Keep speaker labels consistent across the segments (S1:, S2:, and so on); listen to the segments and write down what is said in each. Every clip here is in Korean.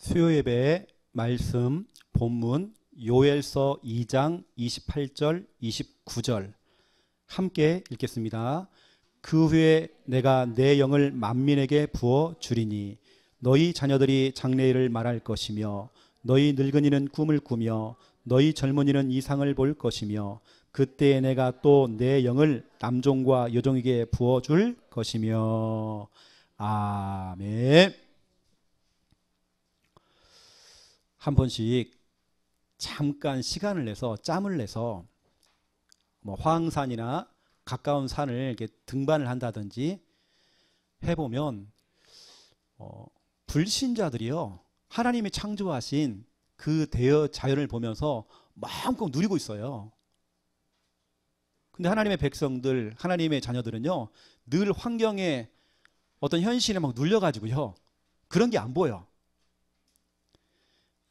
S1: 수요예배 말씀 본문 요엘서 2장 28절 29절 함께 읽겠습니다. 그 후에 내가 내 영을 만민에게 부어 주리니 너희 자녀들이 장래일을 말할 것이며 너희 늙은이는 꿈을 꾸며 너희 젊은이는 이상을 볼 것이며 그때에 내가 또 내 영을 남종과 여종에게 부어 줄 것이며. 아멘. 한 번씩 잠깐 시간을 내서 짬을 내서 화왕산이나 가까운 산을 이렇게 등반을 한다든지 해보면 불신자들이요 하나님이 창조하신 그 대여 자연을 보면서 마음껏 누리고 있어요. 근데 하나님의 백성들, 하나님의 자녀들은요 늘 환경에 어떤 현실에 막 눌려가지고요 그런 게 안 보여.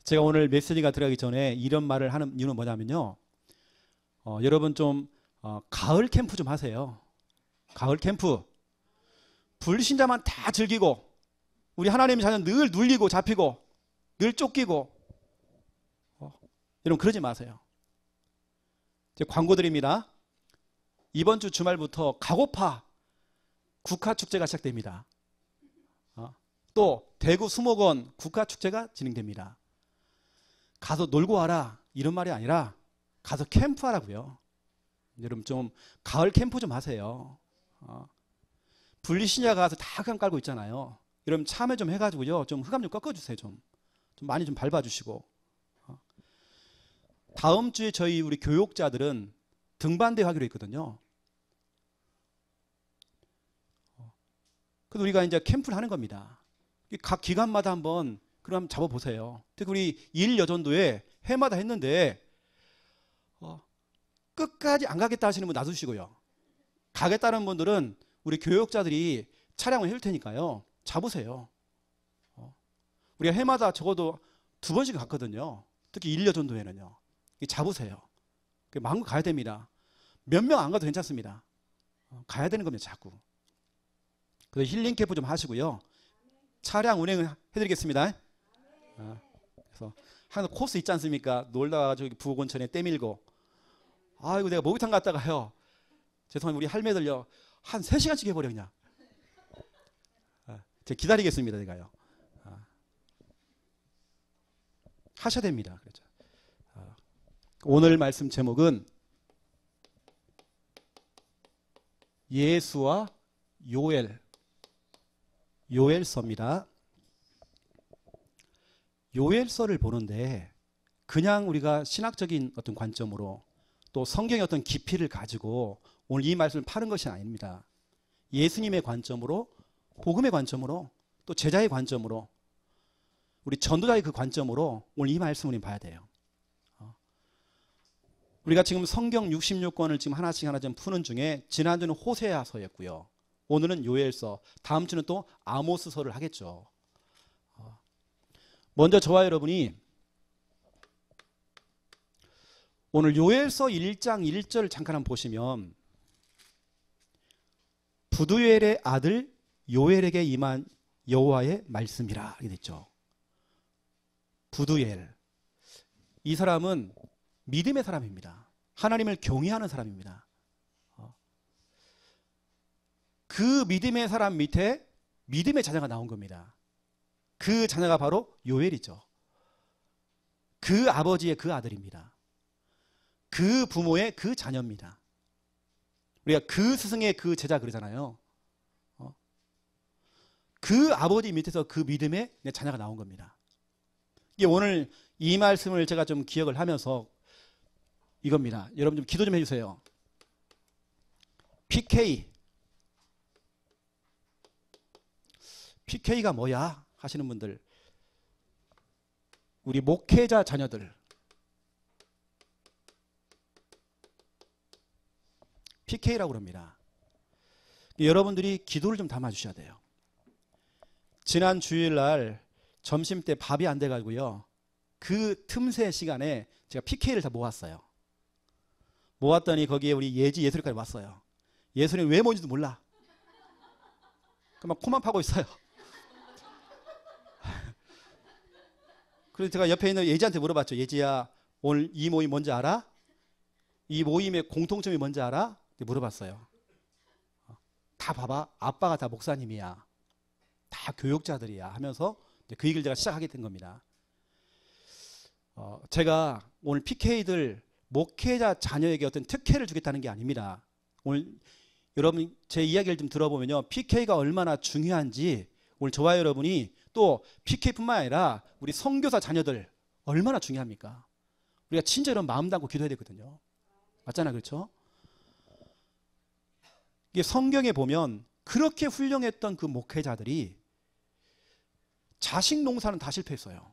S1: 제가 오늘 메시지가 들어가기 전에 이런 말을 하는 이유는 뭐냐면요, 여러분 좀 가을 캠프 좀 하세요. 가을 캠프. 불신자만 다 즐기고 우리 하나님의 자녀는 늘 눌리고 잡히고 늘 쫓기고 여러분 그러지 마세요. 이제 광고 드립니다. 이번 주 주말부터 가고파 국화축제가 시작됩니다. 또 대구 수목원 국화축제가 진행됩니다. 가서 놀고 와라 이런 말이 아니라 가서 캠프하라고요. 여러분 좀 가을 캠프 좀 하세요. 분리신자가 가서 다 흙감 깔고 있잖아요. 여러분 참여 좀 해가지고요 좀 흙감 좀 꺾어주세요. 좀 많이 좀 밟아주시고. 다음 주에 저희 우리 교육자들은 등반대회 하기로 했거든요. 그래서 우리가 이제 캠프를 하는 겁니다. 각 기관마다 한번 그럼 잡아보세요. 특히 우리 일여전도에 해마다 했는데 끝까지 안 가겠다 하시는 분 놔두시고요. 가겠다는 분들은 우리 교육자들이 차량을 해줄 테니까요. 잡으세요. 우리가 해마다 적어도 2번씩 갔거든요. 특히 일여전도회는요. 잡으세요. 마음껏 가야 됩니다. 몇 명 안 가도 괜찮습니다. 가야 되는 겁니다. 자꾸. 그래서 힐링 캠프 좀 하시고요. 차량 운행을 해드리겠습니다. 그래서 항상 코스 있지 않습니까? 놀다가 저기 부곡온천에 때밀고 아이고 내가 목욕탕 갔다가요 죄송합니다 우리 할매들요 한 3시간씩 해버려 그냥. 제가 기다리겠습니다. 제가요 하셔야 됩니다. 그렇죠. 오늘 말씀 제목은 예수와 요엘서입니다. 요엘서를 보는데 그냥 우리가 신학적인 어떤 관점으로 또 성경의 어떤 깊이를 가지고 오늘 이 말씀을 파는 것이 아닙니다. 예수님의 관점으로, 복음의 관점으로, 또 제자의 관점으로, 우리 전도자의 그 관점으로 오늘 이 말씀을 봐야 돼요. 우리가 지금 성경 66권을 지금 하나씩 좀 푸는 중에 지난주는 호세아서였고요. 오늘은 요엘서, 다음 주는 또 아모스서를 하겠죠. 먼저 저와 여러분이 오늘 요엘서 1장 1절을 잠깐 한번 보시면 부두엘의 아들 요엘에게 임한 여호와의 말씀이라 이렇게 됐죠. 부두엘. 이 사람은 믿음의 사람입니다. 하나님을 경외하는 사람입니다. 그 믿음의 사람 밑에 믿음의 자녀가 나온 겁니다. 그 자녀가 바로 요엘이죠. 그 아버지의 그 아들입니다. 그 부모의 그 자녀입니다. 우리가 그 스승의 그 제자 그러잖아요. 그 아버지 밑에서 그 믿음의 자녀가 나온 겁니다. 이게 오늘 이 말씀을 제가 좀 기억을 하면서 이겁니다. 여러분 좀 기도 좀 해주세요. PK가 뭐야? 하시는 분들, 우리 목회자 자녀들 PK라고 합니다. 여러분들이 기도를 좀 담아주셔야 돼요. 지난 주일날 점심때 밥이 안 돼가지고요 그 틈새 시간에 제가 PK를 다 모았어요. 모았더니 거기에 우리 예술까지 왔어요. 예술이 왜 뭔지도 몰라. 그만 코만 파고 있어요. 그래서 제가 옆에 있는 예지한테 물어봤죠. 예지야, 오늘 이 모임 뭔지 알아? 이 모임의 공통점이 뭔지 알아? 물어봤어요. 다 봐봐. 아빠가 다 목사님이야. 다 교육자들이야 하면서 그 얘기를 제가 시작하게 된 겁니다. 제가 오늘 PK들 목회자 자녀에게 어떤 특혜를 주겠다는 게 아닙니다. 오늘 여러분 제 이야기를 좀 들어보면요, PK가 얼마나 중요한지 오늘 저와 여러분이 또 PK뿐만 아니라 우리 선교사 자녀들 얼마나 중요합니까? 우리가 진짜 이런 마음 담고 기도해야 되거든요. 맞잖아요, 그렇죠? 이게 성경에 보면 그렇게 훌륭했던 그 목회자들이 자식 농사는 다 실패했어요.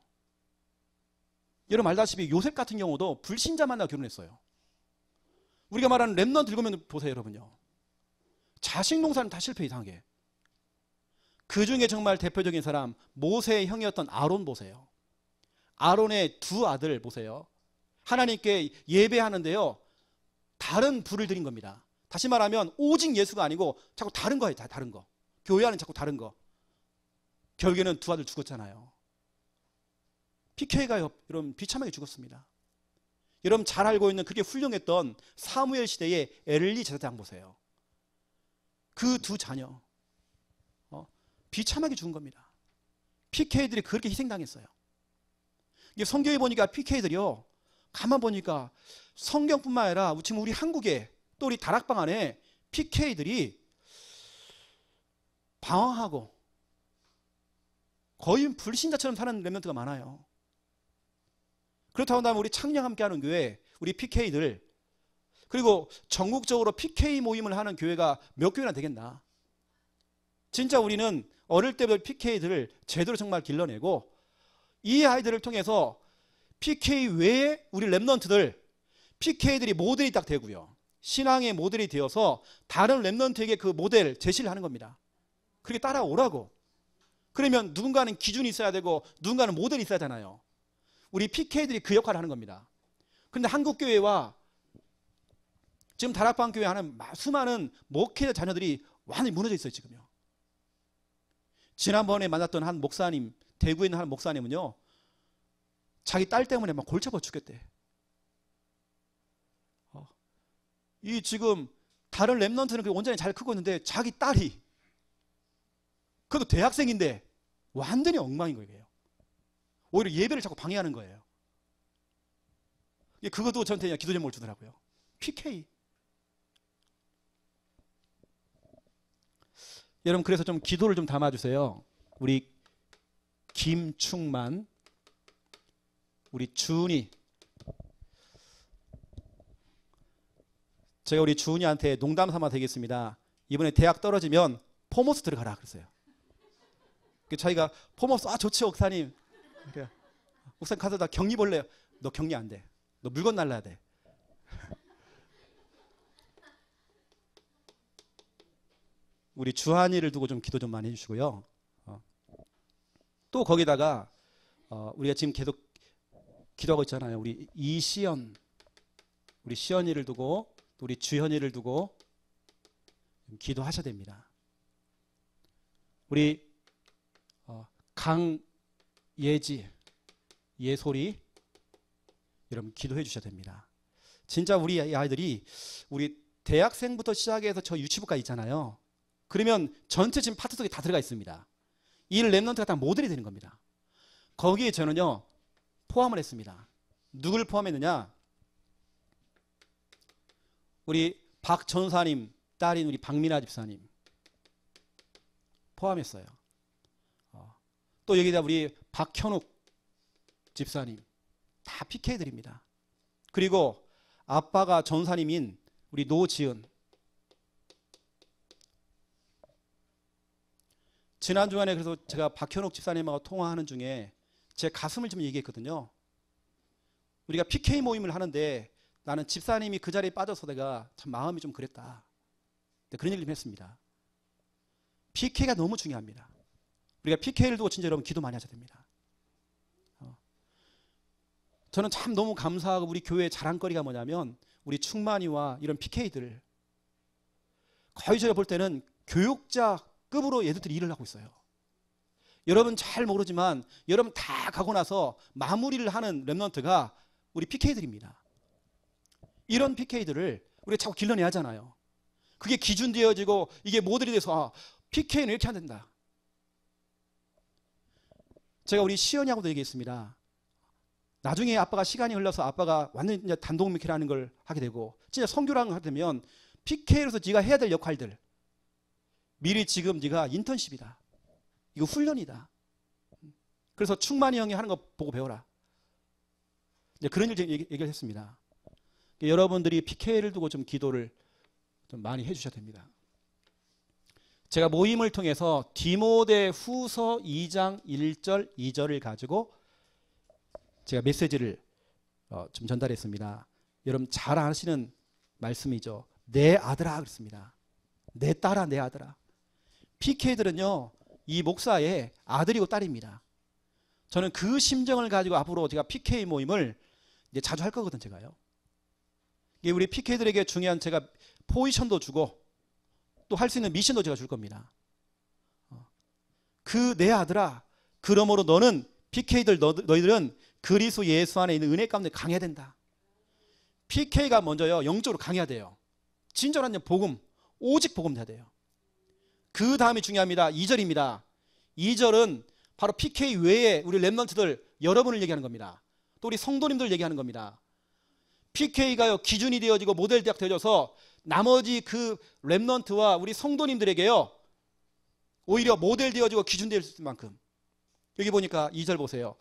S1: 여러분 알다시피 요셉 같은 경우도 불신자 만나 결혼했어요. 우리가 말하는 렘넌트 읽으면 보세요, 여러분요. 자식 농사는 다 실패 이상하게. 그 중에 정말 대표적인 사람 모세의 형이었던 아론 보세요. 아론의 두 아들 보세요. 하나님께 예배하는데요, 다른 불을 드린 겁니다. 다시 말하면 오직 예수가 아니고 자꾸 다른 거예요. 다 다른 거. 교회 안에 자꾸 다른 거. 결국에는 두 아들 죽었잖아요. PK가 여러분 비참하게 죽었습니다. 여러분 잘 알고 있는 그렇게 훌륭했던 사무엘 시대의 엘리 제사장 보세요. 그 두 자녀 비참하게 죽은 겁니다. PK들이 그렇게 희생당했어요. 이게 성경에 보니까 PK들이요, 가만 보니까 성경뿐만 아니라 지금 우리 한국에 또 우리 다락방 안에 PK들이 방황하고 거의 불신자처럼 사는 렘넌트가 많아요. 그렇다고 한다면 우리 창녕 함께하는 교회, 우리 PK들, 그리고 전국적으로 PK 모임을 하는 교회가 몇 교회나 되겠나? 진짜 우리는 어릴 때부터 PK들을 제대로 정말 길러내고 이 아이들을 통해서 PK 외에 우리 렘넌트들, PK들이 모델이 딱 되고요, 신앙의 모델이 되어서 다른 렘넌트에게 그 모델 제시를 하는 겁니다. 그렇게 따라오라고. 그러면 누군가는 기준이 있어야 되고 누군가는 모델이 있어야 하잖아요. 우리 PK들이 그 역할을 하는 겁니다. 그런데 한국교회와 지금 다락방 교회 하는 수많은 목회자 자녀들이 완전히 무너져 있어요, 지금요. 지난번에 만났던 한 목사님, 대구에 있는 한 목사님은요, 자기 딸 때문에 막 골치 아파 죽겠대. 이 지금 다른 렘넌트는 온전히 잘 크고 있는데 자기 딸이, 그것도 대학생인데 완전히 엉망인 거예요. 오히려 예배를 자꾸 방해하는 거예요. 그것도 저한테 기도 제목을 주더라고요. PK. 여러분 그래서 좀 기도를 좀 담아주세요. 우리 김충만, 우리 주은이. 제가 우리 주은이한테 농담 삼아 되겠습니다. 이번에 대학 떨어지면 포모스 들어가라 그랬어요. 자기가 포모스, 좋죠 목사님. 목사님 가서 나 격리벌레. 너 격리 안 돼. 너 물건 날라야 돼. 우리 주한이를 두고 좀 기도 좀 많이 해주시고요. 또 거기다가 우리가 지금 계속 기도하고 있잖아요. 우리 이시연, 우리 시연이를 두고 또 우리 주현이를 두고 기도하셔야 됩니다. 우리 강예지, 예솔이 여러분 기도해 주셔야 됩니다. 진짜 우리 아이들이 우리 대학생부터 시작해서 저 유치부까지 있잖아요. 그러면 전체 지금 파트 속에 다 들어가 있습니다. 이 렘넌트가 다 모델이 되는 겁니다. 거기에 저는요 포함을 했습니다. 누굴 포함했느냐? 우리 박 전사님 딸인 우리 박민아 집사님 포함했어요. 또 여기다 우리 박현욱 집사님 다 PK들입니다. 그리고 아빠가 전사님인 우리 노지은. 지난 주간에 그래서 제가 박현욱 집사님하고 통화하는 중에 제 가슴을 좀 얘기했거든요. 우리가 PK 모임을 하는데 나는 집사님이 그 자리에 빠져서 내가 참 마음이 좀 그랬다. 그런 얘기를 좀 했습니다. PK가 너무 중요합니다. 우리가 PK를 두고 진짜 여러분 기도 많이 하셔야 됩니다. 저는 참 너무 감사하고 우리 교회의 자랑거리가 뭐냐면 우리 충만이와 이런 PK들 거의 제가 볼 때는 교육자급으로 얘들이 일을 하고 있어요. 여러분 잘 모르지만 여러분 다 가고 나서 마무리를 하는 렘넌트가 우리 PK들입니다. 이런 PK들을 우리가 자꾸 길러내야 하잖아요. 그게 기준되어지고 이게 모델이 돼서 PK는 이렇게 안 된다. 제가 우리 시연이하고도 얘기했습니다. 나중에 아빠가 시간이 흘러서 아빠가 완전히 이제 단독 목회라는 걸 하게 되고 진짜 선교라는 걸 하게 되면 PK로서 네가 해야 될 역할들 미리 지금 네가 인턴십이다. 이거 훈련이다. 그래서 충만이 형이 하는 거 보고 배워라. 이제 그런 일 얘기를 했습니다. 여러분들이 PK를 두고 좀 기도를 좀 많이 해주셔야 됩니다. 제가 모임을 통해서 디모데 후서 2장 1절 2절을 가지고 제가 메시지를 좀 전달했습니다. 여러분 잘 아시는 말씀이죠. 내 아들아 그랬습니다. 내 딸아 내 아들아. PK들은요 이 목사의 아들이고 딸입니다. 저는 그 심정을 가지고 앞으로 제가 PK 모임을 이제 자주 할 거거든 제가요. 이게 우리 PK들에게 중요한 제가 포지션도 주고 또 할 수 있는 미션도 제가 줄 겁니다. 그 내 아들아 그러므로 너는 PK들 너희들은 그리스도 예수 안에 있는 은혜 가운데 강해야 된다. PK가 먼저요 영적으로 강해야 돼요. 진정한 복음 오직 복음 돼야 돼요. 그 다음이 중요합니다. 2절입니다. 2절은 바로 PK 외에 우리 렘넌트들 여러분을 얘기하는 겁니다. 또 우리 성도님들 얘기하는 겁니다. PK가요 기준이 되어지고 모델 대학 되어져서 나머지 그 렘넌트와 우리 성도님들에게요 오히려 모델 되어지고 기준 될 만큼. 여기 보니까 2절 보세요.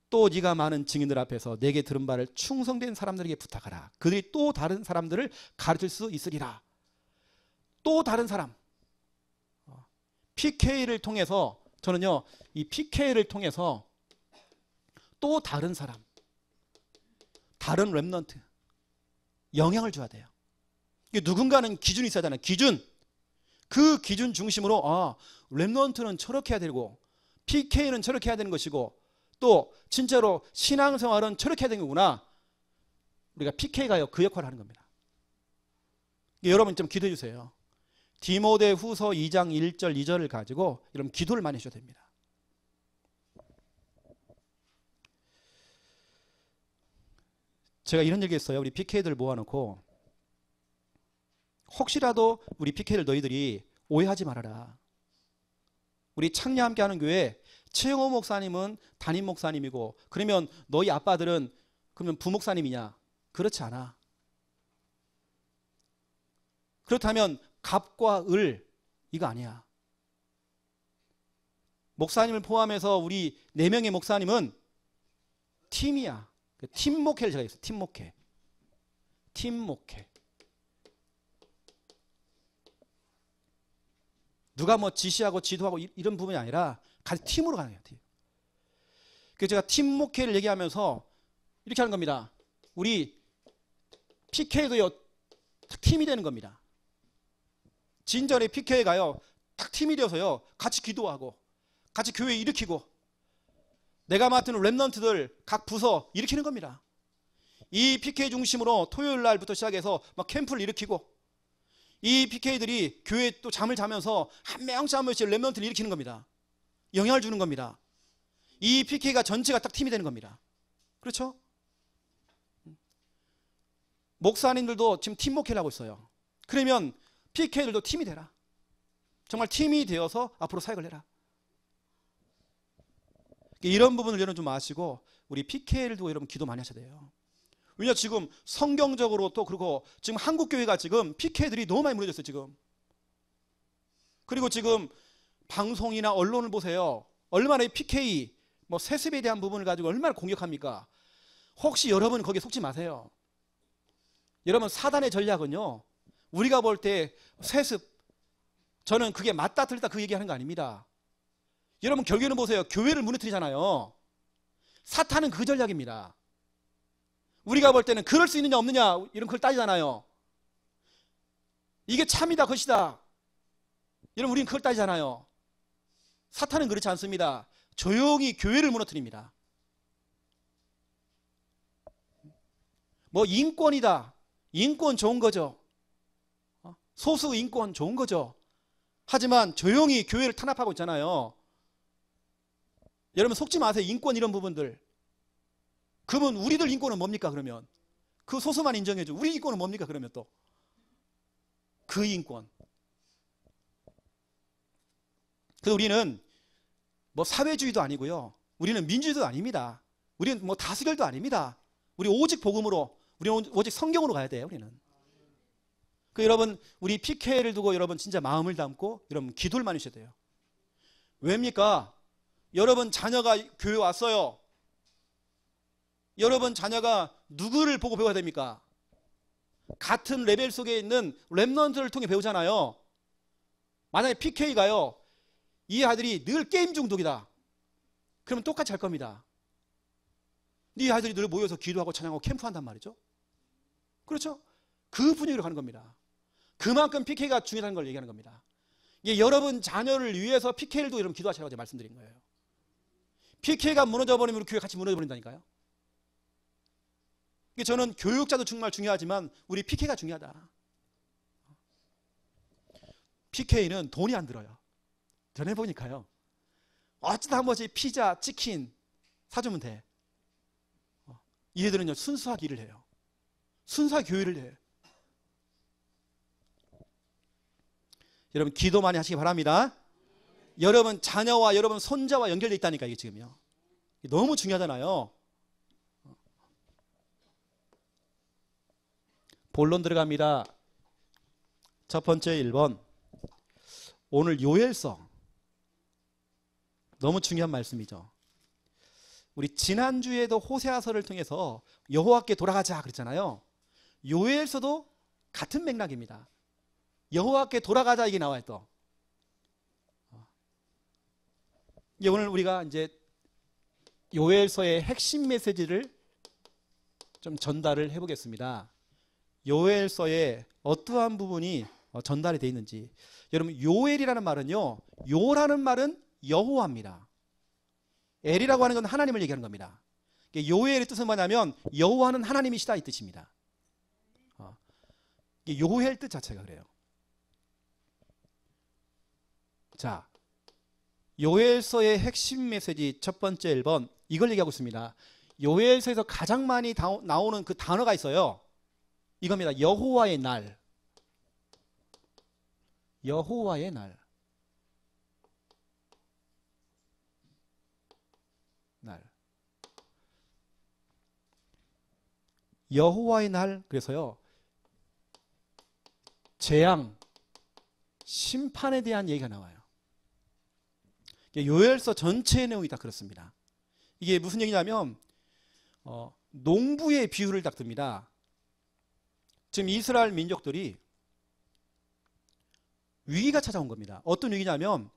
S1: 또 네가 많은 증인들 앞에서 내게 들은 바를 충성된 사람들에게 부탁하라. 그들이 또 다른 사람들을 가르칠 수 있으리라. 또 다른 사람. PK를 통해서 저는요 이 PK를 통해서 또 다른 사람, 다른 렘넌트 영향을 줘야 돼요. 누군가는 기준이 있어야 되잖아요. 기준. 그 기준 중심으로 렘넌트는 저렇게 해야 되고 PK는 저렇게 해야 되는 것이고 또 진짜로 신앙생활은 저렇게 해야 되는 거구나. 우리가 PK가요 그 역할을 하는 겁니다. 여러분 좀 기도해 주세요. 디모데 후서 2장 1절 2절을 가지고 여러분 기도를 많이 하셔야 됩니다. 제가 이런 얘기 했어요. 우리 PK들 모아놓고 혹시라도 우리 PK들 너희들이 오해하지 말아라. 우리 창녀 함께하는 교회 최영호 목사님은 담임 목사님이고 그러면 너희 아빠들은 그러면 부목사님이냐? 그렇지 않아. 그렇다면 갑과 을 이거 아니야. 목사님을 포함해서 우리 4명의 목사님은 팀이야. 팀 목회를 제가 했어요. 팀 목회. 팀 목회. 누가 뭐 지시하고 지도하고 이런 부분이 아니라 같이 팀으로 가는 거예요. 팀. 그래서 제가 팀 목회를 얘기하면서 이렇게 하는 겁니다. 우리 PK도요 팀이 되는 겁니다. 진전의 PK가요 딱 팀이 되어서요 같이 기도하고 같이 교회 일으키고 내가 맡은 렘넌트들 각 부서 일으키는 겁니다. 이 PK 중심으로 토요일 날부터 시작해서 막 캠프를 일으키고 이 PK들이 교회에 또 잠을 자면서 한 명씩 한 명씩 렘넌트를 일으키는 겁니다. 영향을 주는 겁니다. 이 PK가 전체가 딱 팀이 되는 겁니다. 그렇죠? 목사님들도 지금 팀 목회를 하고 있어요. 그러면 PK들도 팀이 되라. 정말 팀이 되어서 앞으로 사역을 해라. 이런 부분을 여러분 좀 아시고 우리 PK를 두고 여러분 기도 많이 하셔야 돼요. 왜냐 지금 성경적으로 또 그리고 지금 한국교회가 지금 PK들이 너무 많이 무너졌어요 지금. 그리고 지금 방송이나 언론을 보세요. 얼마나 이 PK 뭐 세습에 대한 부분을 가지고 얼마나 공격합니까? 혹시 여러분 거기에 속지 마세요. 여러분 사단의 전략은요 우리가 볼 때 세습 저는 그게 맞다 틀리다 그 얘기하는 거 아닙니다. 여러분 결국에는 보세요. 교회를 무너뜨리잖아요. 사탄은 그 전략입니다. 우리가 볼 때는 그럴 수 있느냐 없느냐 이런 걸 따지잖아요. 이게 참이다 것이다. 여러분 우리는 그걸 따지잖아요. 사탄은 그렇지 않습니다. 조용히 교회를 무너뜨립니다. 뭐 인권이다. 인권 좋은 거죠. 소수 인권 좋은 거죠. 하지만 조용히 교회를 탄압하고 있잖아요. 여러분 속지 마세요. 인권 이런 부분들. 그러면 우리들 인권은 뭡니까 그러면? 그 소수만 인정해줘. 우리 인권은 뭡니까 그러면 또? 그 인권. 그래서 우리는 뭐 사회주의도 아니고요. 우리는 민주주의도 아닙니다. 우리는 뭐 다수결도 아닙니다. 우리 오직 복음으로, 우리는 오직 성경으로 가야 돼요. 우리는. 그 여러분 우리 PK를 두고 여러분 진짜 마음을 담고 여러분 기도를 많이 하셔야 돼요. 왜입니까? 여러분 자녀가 교회 왔어요. 여러분 자녀가 누구를 보고 배워야 됩니까? 같은 레벨 속에 있는 랩넌트를 통해 배우잖아요. 만약에 PK가요, 이 아들이 늘 게임 중독이다. 그러면 똑같이 할 겁니다. 이 아들이 늘 모여서 기도하고 찬양하고 캠프한단 말이죠. 그렇죠? 그 분위기로 가는 겁니다. 그만큼 PK가 중요하다는 걸 얘기하는 겁니다. 이게 여러분 자녀를 위해서 PK를 두고 여러분 기도하시라고 제가 말씀드린 거예요. PK가 무너져버리면 우리 교회 같이 무너져버린다니까요. 저는 교육자도 정말 중요하지만 우리 PK가 중요하다. PK는 돈이 안 들어요. 전해보니까요. 어쩌다 한 번씩 피자, 치킨 사주면 돼. 얘들은요 순수하게 일을 해요. 순수하게 교회를 해요. 여러분 기도 많이 하시기 바랍니다. 여러분 자녀와 여러분 손자와 연결되어 있다니까 이게 지금요. 너무 중요하잖아요. 본론 들어갑니다. 첫 번째 1번. 오늘 요엘서. 너무 중요한 말씀이죠. 우리 지난주에도 호세아서를 통해서 여호와께 돌아가자 그랬잖아요. 요엘서도 같은 맥락입니다. 여호와께 돌아가자 이게 나와요 또. 오늘 우리가 이제 요엘서의 핵심 메시지를 좀 전달을 해보겠습니다. 요엘서의 어떠한 부분이 전달이 되어 있는지. 여러분 요엘이라는 말은요, 요라는 말은 여호와입니다. 엘이라고 하는 건 하나님을 얘기하는 겁니다. 요엘의 뜻은 뭐냐면 여호와는 하나님이시다 이 뜻입니다. 요엘 뜻 자체가 그래요. 자, 요엘서의 핵심 메시지 첫 번째 1번 이걸 얘기하고 있습니다. 요엘서에서 가장 많이 나오는 그 단어가 있어요. 이겁니다. 여호와의 날. 여호와의 날. 날. 여호와의 날. 그래서요. 재앙, 심판에 대한 얘기가 나와요. 요엘서 전체의 내용이 다 그렇습니다. 이게 무슨 얘기냐면 농부의 비유를 딱 듭니다. 지금 이스라엘 민족들이 위기가 찾아온 겁니다. 어떤 위기냐면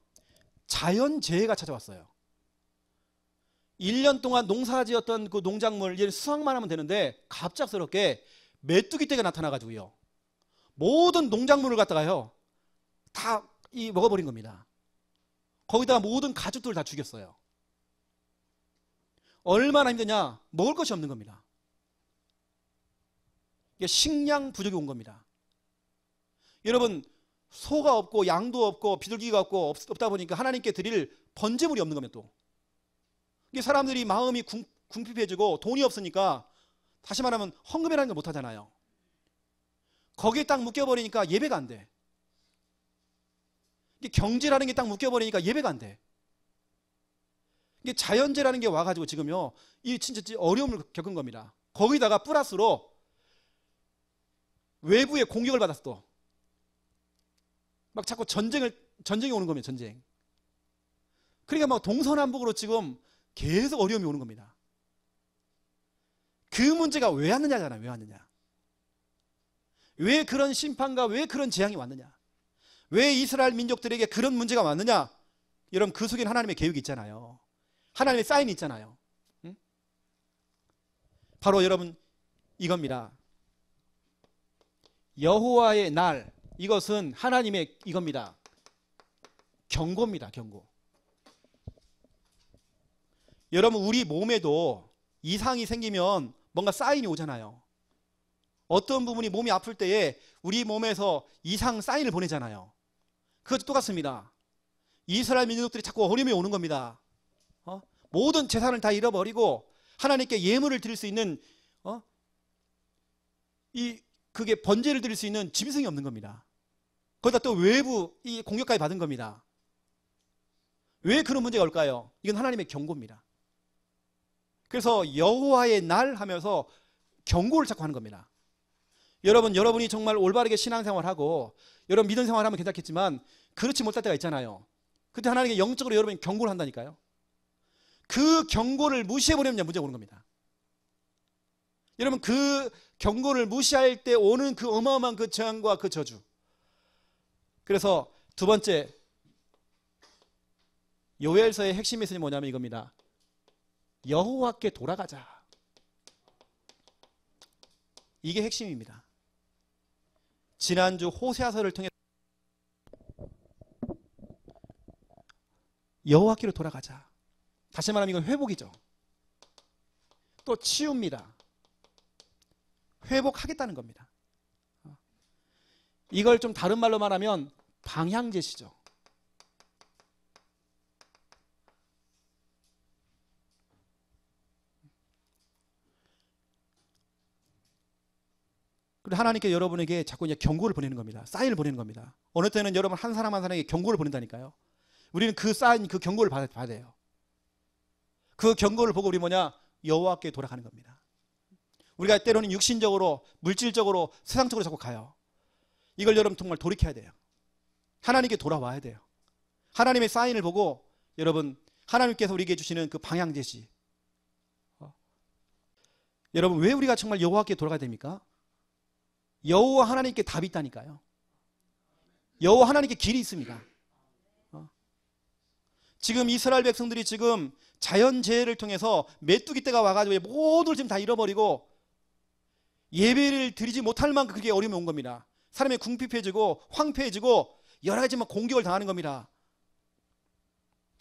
S1: 자연재해가 찾아왔어요. 1년 동안 농사지었던 그 농작물 이제 수확만 하면 되는데 갑작스럽게 메뚜기 떼가 나타나가지고요. 모든 농작물을 갖다가요 다 먹어버린 겁니다. 거기다가 모든 가축들을 다 죽였어요. 얼마나 힘드냐? 먹을 것이 없는 겁니다. 식량 부족이 온 겁니다. 여러분 소가 없고 양도 없고 비둘기가 없고 없다 보니까 하나님께 드릴 번제물이 없는 겁니다. 또 이게 사람들이 마음이 궁핍해지고 돈이 없으니까 다시 말하면 헌금이라는 걸 못하잖아요. 거기에 딱 묶여버리니까 예배가 안 돼. 이게 경제라는 게 딱 묶여버리니까 예배가 안 돼. 이게 자연재해라는 게 와가지고 지금요 이 진짜 어려움을 겪은 겁니다. 거기다가 플러스로 외부의 공격을 받았어 또. 막 자꾸 전쟁이 오는 겁니다. 전쟁. 그러니까 막 동서남북으로 지금 계속 어려움이 오는 겁니다. 그 문제가 왜 왔느냐잖아요. 왜 왔느냐. 왜 그런 심판과 왜 그런 재앙이 왔느냐. 왜 이스라엘 민족들에게 그런 문제가 왔느냐. 여러분 그 속에는 하나님의 계획이 있잖아요. 하나님의 사인이 있잖아요. 응? 바로 여러분 이겁니다. 여호와의 날. 이것은 하나님의 이겁니다. 경고입니다. 경고. 여러분 우리 몸에도 이상이 생기면 뭔가 사인이 오잖아요. 어떤 부분이 몸이 아플 때에 우리 몸에서 이상 사인을 보내잖아요. 그것도 똑같습니다. 이스라엘 민족들이 자꾸 어려움이 오는 겁니다. 모든 재산을 다 잃어버리고 하나님께 예물을 드릴 수 있는 그게 번제를 드릴 수 있는 짐승이 없는 겁니다. 거기다 또 외부 이 공격까지 받은 겁니다. 왜 그런 문제가 올까요? 이건 하나님의 경고입니다. 그래서 여호와의 날 하면서 경고를 자꾸 하는 겁니다. 여러분이 정말 올바르게 신앙생활하고 여러분 믿음 생활하면 괜찮겠지만 그렇지 못할 때가 있잖아요. 그때 하나님께 영적으로 여러분이 경고를 한다니까요. 그 경고를 무시해버리면 문제가 오는 겁니다. 여러분 그 경고를 무시할 때 오는 그 어마어마한 그 재앙과 그 저주. 그래서 두 번째 요엘서의 핵심 메시지는 뭐냐면 이겁니다. 여호와께 돌아가자. 이게 핵심입니다. 지난주 호세아서를 통해 여호와께로 돌아가자. 다시 말하면 이건 회복이죠. 또 치유입니다. 회복하겠다는 겁니다. 이걸 좀 다른 말로 말하면 방향제시죠. 그리고 하나님께 여러분에게 자꾸 이제 경고를 보내는 겁니다. 사인을 보내는 겁니다. 어느 때는 여러분 한 사람 한 사람에게 경고를 보낸다니까요. 우리는 그 사인, 그 경고를 받아야 돼요. 그 경고를 보고 우리 뭐냐? 여호와께 돌아가는 겁니다. 우리가 때로는 육신적으로, 물질적으로, 세상적으로 자꾸 가요. 이걸 여러분 정말 돌이켜야 돼요. 하나님께 돌아와야 돼요. 하나님의 사인을 보고 여러분 하나님께서 우리에게 주시는 그 방향 제시. 여러분 왜 우리가 정말 여호와께 돌아가야 됩니까? 여호와 하나님께 답이 있다니까요. 여호와 하나님께 길이 있습니다. 지금 이스라엘 백성들이 지금 자연재해를 통해서 메뚜기 떼가 와가지고 모두를 지금 다 잃어버리고 예배를 드리지 못할 만큼 그렇게 어려움이 온 겁니다. 사람이 궁핍해지고 황폐해지고 여러 가지 공격을 당하는 겁니다.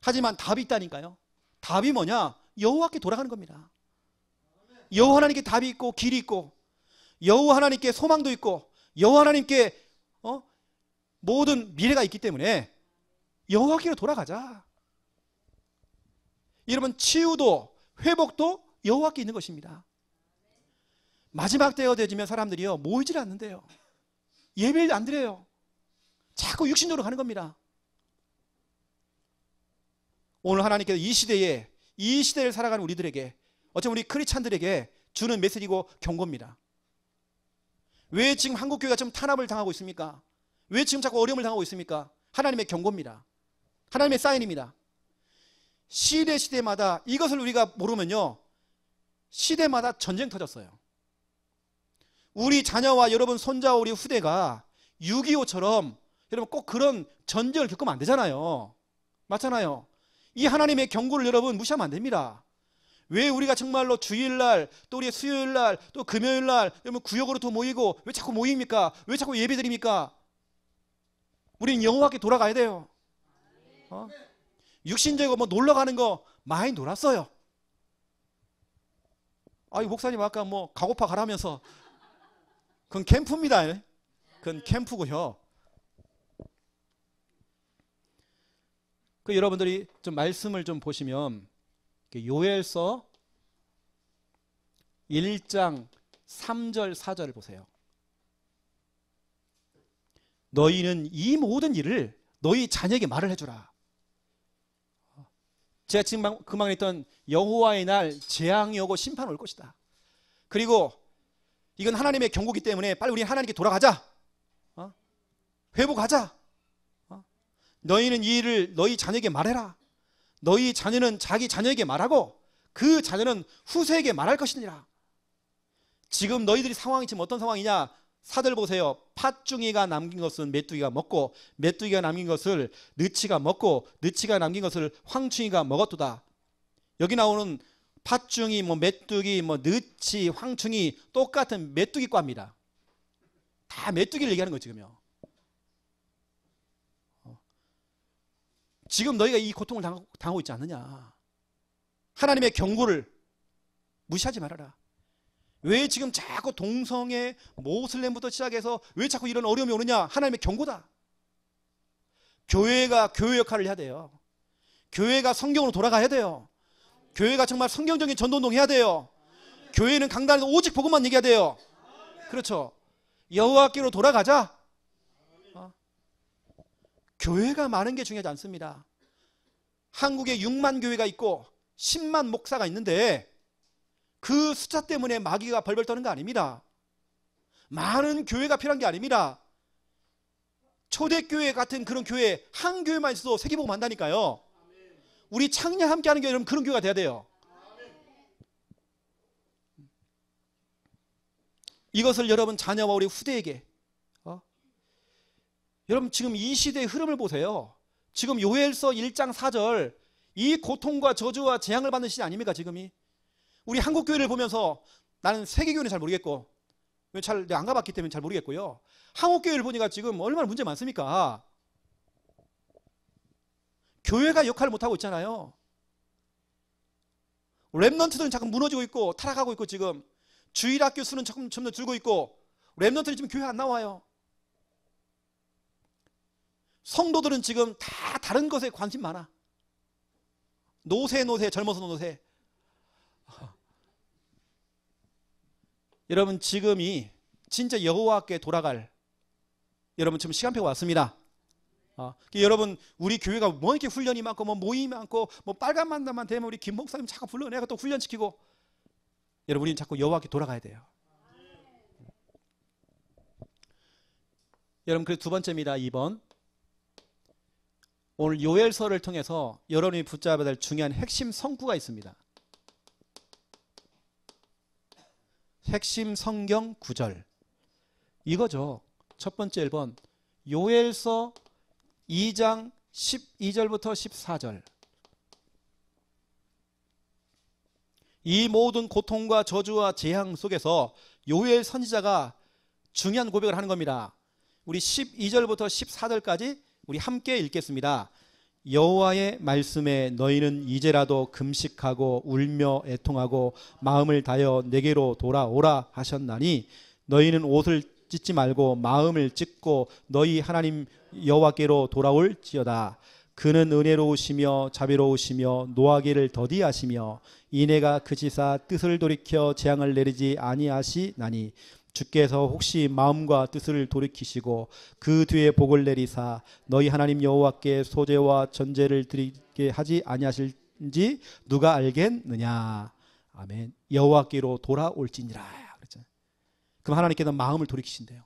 S1: 하지만 답이 있다니까요. 답이 뭐냐? 여호와께 돌아가는 겁니다. 여호와 하나님께 답이 있고 길이 있고 여호와 하나님께 소망도 있고 여호와 하나님께 모든 미래가 있기 때문에 여호와께로 돌아가자. 여러분 치유도 회복도 여호와께 있는 것입니다. 마지막 때가 되어지면 사람들이요 모이질 않는데요. 예배를 안 드려요. 자꾸 육신적으로 가는 겁니다. 오늘 하나님께서 이 시대를 살아가는 우리들에게 어쩌면 우리 크리스찬들에게 주는 메시지고 경고입니다. 왜 지금 한국교회가 좀 탄압을 당하고 있습니까? 왜 지금 자꾸 어려움을 당하고 있습니까? 하나님의 경고입니다. 하나님의 사인입니다. 시대마다 이것을 우리가 모르면요 시대마다 전쟁 터졌어요. 우리 자녀와 여러분 손자와 우리 후대가 6.25처럼 여러분 꼭 그런 전쟁을 겪으면 안 되잖아요. 맞잖아요. 이 하나님의 경고를 여러분 무시하면 안 됩니다. 왜 우리가 정말로 주일날 또 우리 수요일날 또 금요일날 여러분 구역으로 또 모이고 왜 자꾸 모입니까? 왜 자꾸 예배드립니까? 우리는 여호와께 돌아가야 돼요. 육신적으로 놀러 가는 거 많이 놀았어요. 이 목사님 아까 가고파 가라면서 그건 캠프입니다. 그건 캠프고요. 그 여러분들이 좀 말씀을 좀 보시면 요엘서 1장 3절 4절을 보세요. 너희는 이 모든 일을 너희 자녀에게 말을 해주라. 제가 지금 그만 했던 여호와의 날 재앙이 오고 심판 올 것이다. 그리고 이건 하나님의 경고기 때문에 빨리 우리 하나님께 돌아가자. 회복하자. 너희는 이 일을 너희 자녀에게 말해라. 너희 자녀는 자기 자녀에게 말하고 그 자녀는 후세에게 말할 것이니라. 지금 너희들이 상황이 지금 어떤 상황이냐? 사절 보세요. 팥중이가 남긴 것은 메뚜기가 먹고 메뚜기가 남긴 것을 느치가 먹고 느치가 남긴 것을 황충이가 먹었도다. 여기 나오는 팥중이 메뚜기 느치 황충이 똑같은 메뚜기과입니다. 다 메뚜기를 얘기하는 거예요. 지금요. 지금 너희가 이 고통을 당하고 있지 않느냐. 하나님의 경고를 무시하지 말아라. 왜 지금 자꾸 동성애 모슬렘부터 시작해서 왜 자꾸 이런 어려움이 오느냐. 하나님의 경고다. 교회가 교회 역할을 해야 돼요. 교회가 성경으로 돌아가야 돼요. 교회가 정말 성경적인 전도운동 해야 돼요. 교회는 강단에서 오직 복음만 얘기해야 돼요. 그렇죠. 여호와께로 돌아가자. 교회가 많은 게 중요하지 않습니다. 한국에 6만 교회가 있고 10만 목사가 있는데 그 숫자 때문에 마귀가 벌벌 떠는 거 아닙니다. 많은 교회가 필요한 게 아닙니다. 초대교회 같은 그런 교회 한 교회만 있어도 세계복음 한다니까요. 우리 창녀 함께하는 교회, 여러분 그런 교회가 돼야 돼요. 이것을 여러분 자녀와 우리 후대에게 여러분 지금 이 시대의 흐름을 보세요. 지금 요엘서 1장 4절 이 고통과 저주와 재앙을 받는 시대 아닙니까 지금이. 우리 한국교회를 보면서 나는 세계교회는 잘 모르겠고 내가 안 가봤기 때문에 잘 모르겠고요. 한국교회를 보니까 지금 얼마나 문제 많습니까. 교회가 역할을 못하고 있잖아요. 랩넌트들은 자꾸 무너지고 있고 타락하고 있고 지금 주일학교 수는 점점 줄고 있고 랩넌트는 지금 교회 안 나와요. 성도들은 지금 다 다른 것에 관심 많아. 노세 젊어서 노세. 여러분 지금이 진짜 여호와께 돌아갈 여러분 지금 시간표가 왔습니다. 여러분 우리 교회가 뭐 이렇게 훈련이 많고 뭐 모임이 많고 뭐 빨간 만담만 되면 우리 김 목사님 자꾸 불러내가 또 훈련시키고 여러분 우리는 자꾸 여호와께 돌아가야 돼요. 여러분 그리고 두 번째입니다. 2번 오늘 요엘서를 통해서 여러분이 붙잡아야 될 중요한 핵심 성구가 있습니다. 핵심 성경 구절 이거죠. 첫 번째 1번 요엘서 2장 12절부터 14절 이 모든 고통과 저주와 재앙 속에서 요엘 선지자가 중요한 고백을 하는 겁니다. 우리 12절부터 14절까지 우리 함께 읽겠습니다. 여호와의 말씀에 너희는 이제라도 금식하고 울며 애통하고 마음을 다하여 내게로 돌아오라 하셨나니 너희는 옷을 찢지 말고 마음을 찢고 너희 하나님 여호와께로 돌아올지어다. 그는 은혜로우시며 자비로우시며 노하기를 더디하시며 이내가 그치사 뜻을 돌이켜 재앙을 내리지 아니하시나니 주께서 혹시 마음과 뜻을 돌이키시고 그 뒤에 복을 내리사 너희 하나님 여호와께 소제와 전제를 드리게 하지 아니하실지 누가 알겠느냐. 아멘. 여호와께로 돌아올지니라. 그랬잖아요. 그럼 하나님께서 마음을 돌이키신대요.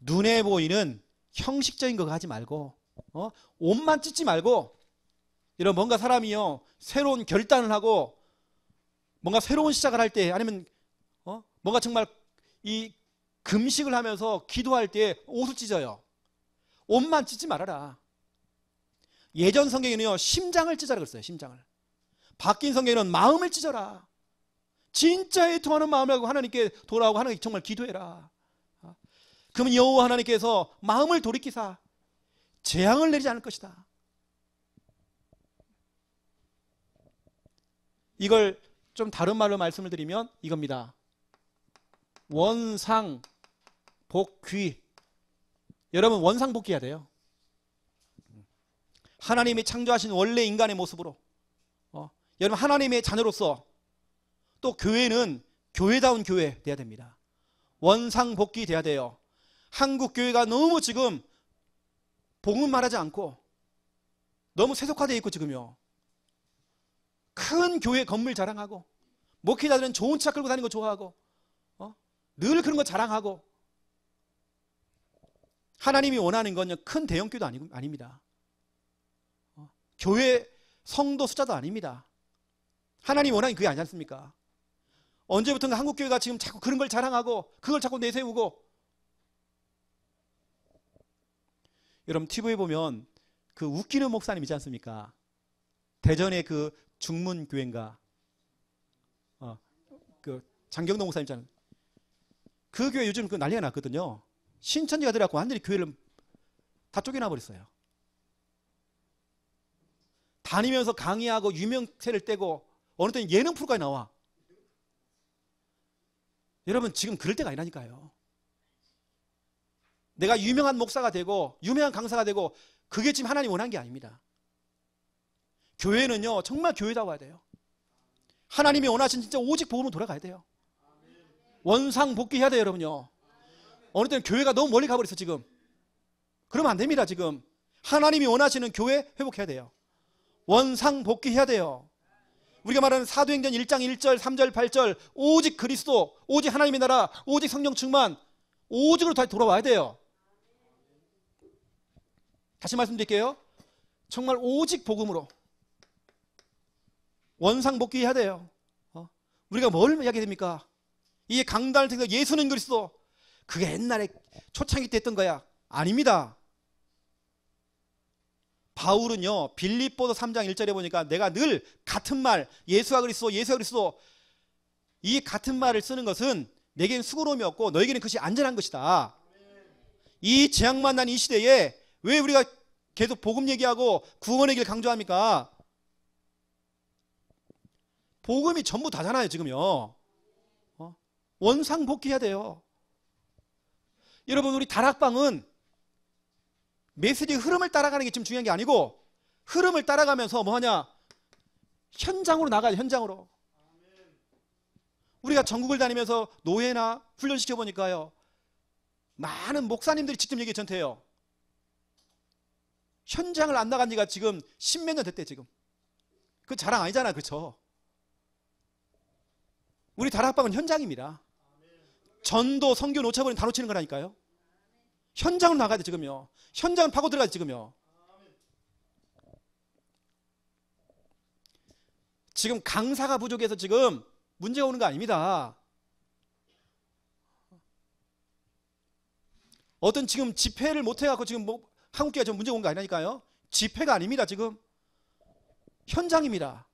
S1: 눈에 보이는 형식적인 거 하지 말고 옷만 찢지 말고 이런 뭔가 사람이요 새로운 결단을 하고 뭔가 새로운 시작을 할 때 아니면 뭔가 정말 이 금식을 하면서 기도할 때 옷을 찢어요. 옷만 찢지 말아라. 예전 성경에는요 심장을 찢어라 그랬어요. 심장을. 바뀐 성경에는 마음을 찢어라. 진짜 애통하는 마음을 하고 하나님께 돌아오고 하나님께 정말 기도해라. 그러면 여호와 하나님께서 마음을 돌이키사 재앙을 내리지 않을 것이다. 이걸 좀 다른 말로 말씀을 드리면 이겁니다. 원상복귀. 여러분 원상복귀해야 돼요. 하나님이 창조하신 원래 인간의 모습으로 여러분 하나님의 자녀로서 또 교회는 교회다운 교회 돼야 됩니다. 원상복귀 돼야 돼요. 한국 교회가 너무 지금 복음 말하지 않고 너무 세속화되어 있고 지금요. 큰 교회 건물 자랑하고 목회자들은 좋은 차 끌고 다니는 거 좋아하고 늘 그런 거 자랑하고 하나님이 원하는 건요 큰 대형교도 아닙니다. 교회 성도 숫자도 아닙니다. 하나님이 원하는 게 그게 아니지 않습니까? 언제부턴가 한국교회가 지금 자꾸 그런 걸 자랑하고 그걸 자꾸 내세우고 여러분 TV에 보면 그 웃기는 목사님 있지 않습니까? 대전의 그 중문교회인가 그 장경동 목사님 있잖아요. 그 교회 요즘 그 난리가 났거든요. 신천지가 들어갖고 완전히 교회를 다 쫓겨나 버렸어요. 다니면서 강의하고 유명세를 떼고 어느 때는 예능 프로까지 나와. 여러분 지금 그럴 때가 아니라니까요. 내가 유명한 목사가 되고 유명한 강사가 되고 그게 지금 하나님 원한 게 아닙니다. 교회는요 정말 교회다워야 돼요. 하나님이 원하신 진짜 오직 복음으로 돌아가야 돼요. 원상복귀해야 돼요, 여러분요. 어느 때는 교회가 너무 멀리 가버렸어 지금. 그러면 안 됩니다. 지금 하나님이 원하시는 교회 회복해야 돼요. 원상복귀해야 돼요. 우리가 말하는 사도행전 1장 1절 3절 8절 오직 그리스도, 오직 하나님의 나라, 오직 성령 충만, 오직으로 다시 돌아와야 돼요. 다시 말씀드릴게요. 정말 오직 복음으로 원상복귀해야 돼요. 우리가 뭘 이야기해야 됩니까? 이게 강단을 통해서 예수는 그리스도, 그게 옛날에 초창기 때 했던 거야. 아닙니다. 바울은요, 빌립보서 3장 1절에 보니까 내가 늘 같은 말, 예수와 그리스도, 예수와 그리스도, 이 같은 말을 쓰는 것은 내게는 수고로움이 없고 너에게는 그것이 안전한 것이다. 이 재앙만 난 이 시대에 왜 우리가 계속 복음 얘기하고 구원의 길 강조합니까? 복음이 전부 다잖아요 지금요. 원상복귀해야 돼요. 여러분, 우리 다락방은 메시지의 흐름을 따라가는 게 지금 중요한 게 아니고, 흐름을 따라가면서 뭐하냐, 현장으로 나가야 돼. 현장으로. 우리가 전국을 다니면서 노예나 훈련시켜 보니까요, 많은 목사님들이 직접 얘기해 전태요. 현장을 안 나간 지가 지금 10몇 년 됐대. 지금 그 자랑 아니잖아, 그렇죠? 우리 다락방은 현장입니다. 전도, 선교 놓쳐버리면 다 놓치는 거라니까요. 현장으로 나가야 돼 지금요. 현장을 파고 들어가야 돼 지금요. 지금 강사가 부족해서 지금 문제가 오는 거 아닙니다. 어떤 지금 집회를 못 해갖고 지금 뭐 한국교회가 좀 문제가 온 거 아니라니까요. 집회가 아닙니다. 지금 현장입니다.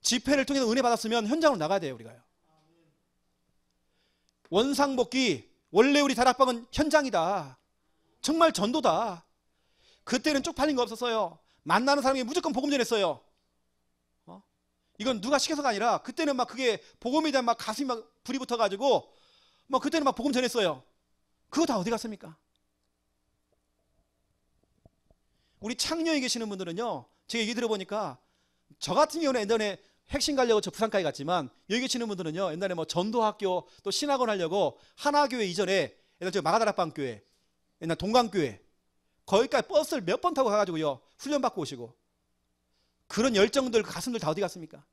S1: 집회를 통해서 은혜 받았으면 현장으로 나가야 돼요. 우리가요. 원상복귀, 원래 우리 다락방은 현장이다. 정말 전도다. 그때는 쪽팔린 거 없었어요. 만나는 사람이 무조건 복음 전했어요. 이건 누가 시켜서가 아니라 그때는 막 그게 복음에 대한 막 가슴이 막 불이 붙어가지고 막 그때는 막 복음 전했어요. 그거 다 어디 갔습니까? 우리 창녀에 계시는 분들은요, 제가 얘기 들어보니까 저 같은 경우는 옛날에 핵심 가려고 저 부산까지 갔지만, 여기 계시는 분들은요, 옛날에 뭐 전도학교 또 신학원 하려고 하나교회 이전에 옛날 저 마가다락방 교회, 옛날 동강교회, 거기까지 버스를 몇 번 타고 가가지고요 훈련받고 오시고, 그런 열정들, 그 가슴들 다 어디 갔습니까?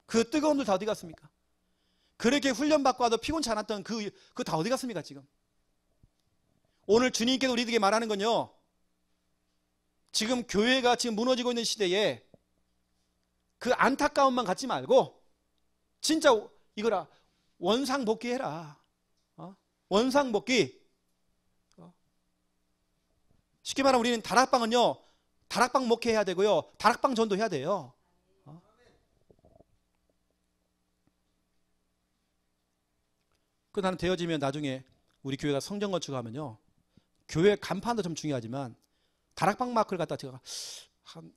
S1: 그 뜨거운 들 다 어디 갔습니까? 그렇게 훈련받고 와도 피곤치 않았던 그거 다 어디 갔습니까 지금? 오늘 주님께서 우리에게 말하는 건요, 지금 교회가 지금 무너지고 있는 시대에 그 안타까움만 갖지 말고 진짜 이거라, 원상복귀해라. 원상복귀. 쉽게 말하면 우리는 다락방은요, 다락방 목회해야 되고요, 다락방 전도해야 돼요. 그 나는 되어지면 나중에 우리 교회가 성전 건축하면요, 교회 간판도 좀 중요하지만 다락방 마크를 갖다 제가 한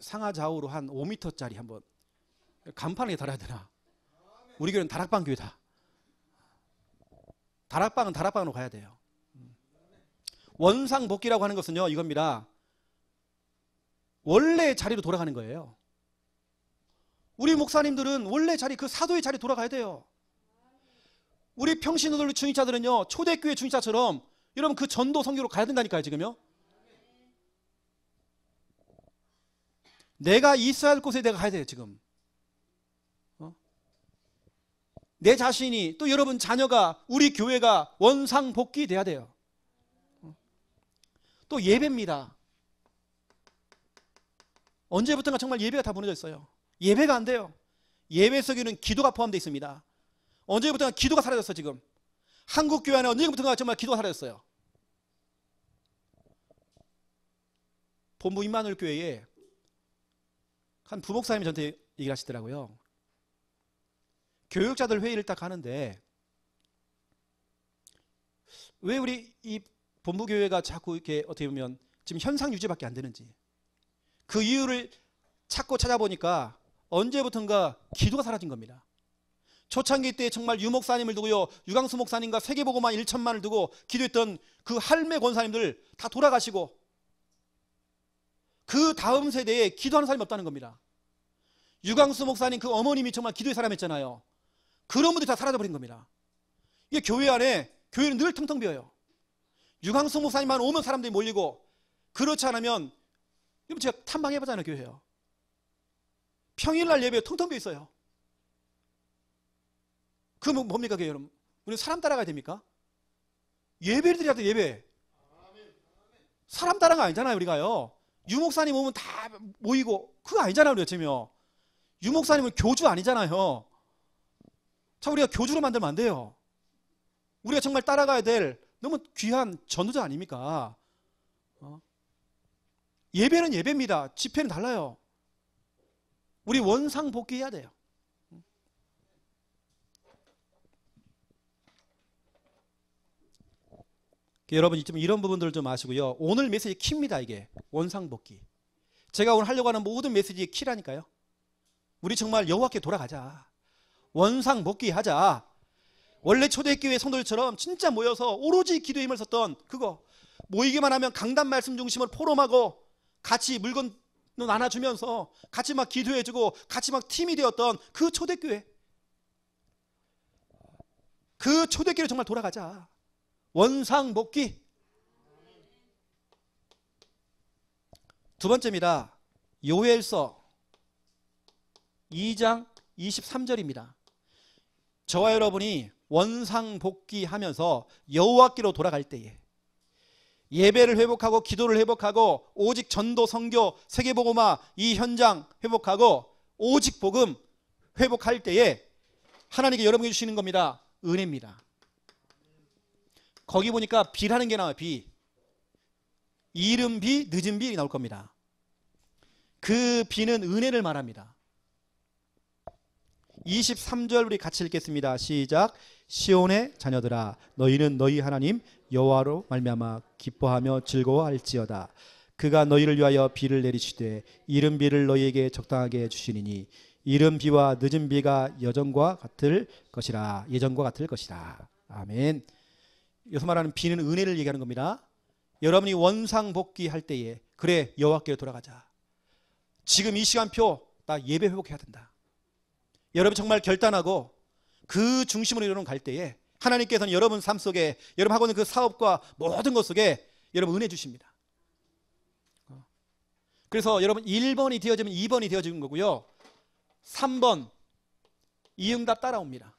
S1: 상하 좌우로 한 5m짜리 한번 간판에 달아야 되나? 우리 교회는 다락방 교회다. 다락방은 다락방으로 가야 돼요. 원상복귀라고 하는 것은요, 이겁니다. 원래 자리로 돌아가는 거예요. 우리 목사님들은 원래 자리, 그 사도의 자리 돌아가야 돼요. 우리 평신도들 중직자들은요, 초대교회 중직자처럼 여러분 그 전도 선교로 가야 된다니까요 지금요. 내가 있어야 할 곳에 내가 가야 돼요 지금. 내 자신이, 또 여러분 자녀가, 우리 교회가 원상복귀 돼야 돼요. 또 예배입니다. 언제부턴가 정말 예배가 다 무너져 있어요. 예배가 안 돼요. 예배 속에는 기도가 포함되어 있습니다. 언제부턴가 기도가 사라졌어 지금. 한국 교회 안에 언제부턴가 정말 기도가 사라졌어요. 본부 임마누엘 교회에 한 부목사님이 저한테 얘기를 하시더라고요. 교육자들 회의를 딱 하는데, 왜 우리 이 본부교회가 자꾸 이렇게 어떻게 보면 지금 현상 유지밖에 안 되는지, 그 이유를 찾고 찾아보니까 언제부턴가 기도가 사라진 겁니다. 초창기 때 정말 유 목사님을 두고요, 유광수 목사님과 세계보고만 1천만을 두고 기도했던 그 할매 권사님들 다 돌아가시고, 그 다음 세대에 기도하는 사람이 없다는 겁니다. 유광수 목사님 그 어머님이 정말 기도의 사람이었잖아요. 그런 분들이 다 사라져버린 겁니다. 이게 교회 안에, 교회는 늘 텅텅 비어요. 유광수 목사님만 오면 사람들이 몰리고, 그렇지 않으면, 여러분 제가 탐방해보잖아요, 교회요. 평일날 예배 텅텅 비어 있어요. 그 뭡니까, 교회 여러분? 우리 사람 따라가야 됩니까? 예배를 드려야 돼, 예배. 사람 따라가 아니잖아요, 우리가요. 유목사님 오면 다 모이고, 그거 아니잖아요, 우리가 지금요. 유목사님은 교주 아니잖아요. 자, 우리가 교주로 만들면 안 돼요. 우리가 정말 따라가야 될 너무 귀한 전도자 아닙니까? 예배는 예배입니다. 집회는 달라요. 우리 원상복귀해야 돼요. 여러분 좀 이런 부분들을 좀 아시고요. 오늘 메시지 키입니다. 이게 원상복귀. 제가 오늘 하려고 하는 모든 메시지의 키라니까요. 우리 정말 여호와께 돌아가자. 원상복귀하자. 원래 초대교회 성도들처럼 진짜 모여서 오로지 기도에 힘을 썼던 그거, 모이기만 하면 강단 말씀 중심으로 포럼하고 같이 물건 나눠주면서 같이 막 기도해주고 같이 막 팀이 되었던 그 초대교회, 그 초대교회로 정말 돌아가자. 원상복귀. 두 번째입니다. 요엘서 2장 23절입니다. 저와 여러분이 원상복귀하면서 여호와께로 돌아갈 때에 예배를 회복하고 기도를 회복하고 오직 전도, 선교, 세계복음화 이 현장 회복하고 오직 복음 회복할 때에 하나님께 여러분에게 주시는 겁니다. 은혜입니다. 거기 보니까 비라는 게 나와요. 비. 이른 비, 늦은 비 나올 겁니다. 그 비는 은혜를 말합니다. 23절 우리 같이 읽겠습니다. 시작. 시온의 자녀들아, 너희는 너희 하나님 여호와로 말미암아 기뻐하며 즐거워할지어다. 그가 너희를 위하여 비를 내리시되 이른 비를 너희에게 적당하게 주시리니 이른 비와 늦은 비가 예전과 같을 것이라. 예전과 같을 것이라. 아멘. 여기서 말하는 비는 은혜를 얘기하는 겁니다. 여러분이 원상복귀할 때에 그래 여호와께로 돌아가자. 지금 이 시간표 나 예배 회복해야 된다. 여러분 정말 결단하고 그 중심으로 여러분 갈 때에 하나님께서는 여러분 삶 속에, 여러분 하고 있는 그 사업과 모든 것 속에 여러분 은혜 주십니다. 그래서 여러분 1번이 되어지면 2번이 되어지는 거고요. 3번 이응답 따라옵니다.